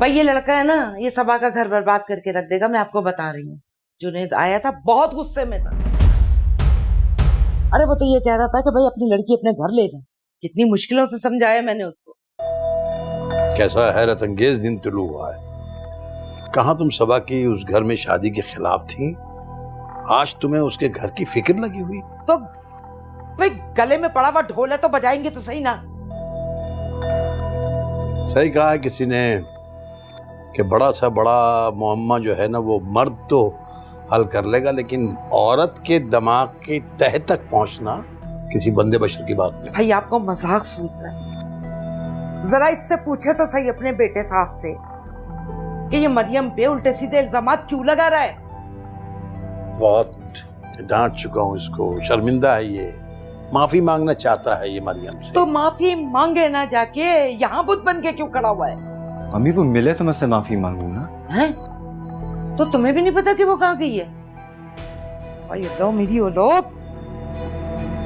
भाई ये लड़का है ना, ये सबा का घर बर्बाद करके रख देगा, मैं आपको बता रही हूँ। जुनैद आया था, बहुत गुस्से में था। अरे वो तो ये कह रहा था कि भाई अपनी लड़की अपने घर ले जा। कितनी मुश्किलों से समझाया मैंने उसको। कैसा हैरत अंगेज दिन तुलू हुआ है। कहाँ तुम सबा की उस घर में शादी के खिलाफ थी, आज तुम्हें उसके घर की फिक्र लगी हुई। तो भाई गले में पड़ा हुआ ढोल है तो बजाएंगे तो सही ना। सही कहा है किसी ने कि बड़ा सा बड़ा मुअम्मा जो है ना वो मर्द तो हल कर लेगा, लेकिन औरत के दिमाग के तह तक पहुंचना किसी बंदे बशर की बात नहीं। भाई आपको मजाक सूझ रहा है। जरा इससे पूछे तो सही अपने बेटे साहब से कि ये मरियम पे उल्टे सीधे इल्जामात क्यों लगा रहा है। बहुत डांट चुका हूँ इसको, शर्मिंदा है ये, माफी मांगना चाहता है ये मरियम से। तो माफी मांगे ना जाके यहाँ बुत बन के क्यों खड़ा हुआ है? अम्मी वो मिले तो मैं उससे माफी मांगू ना। हैं? तो तुम्हें भी नहीं पता कि वो कहाँ गई है? भाई लो मेरी औलाद।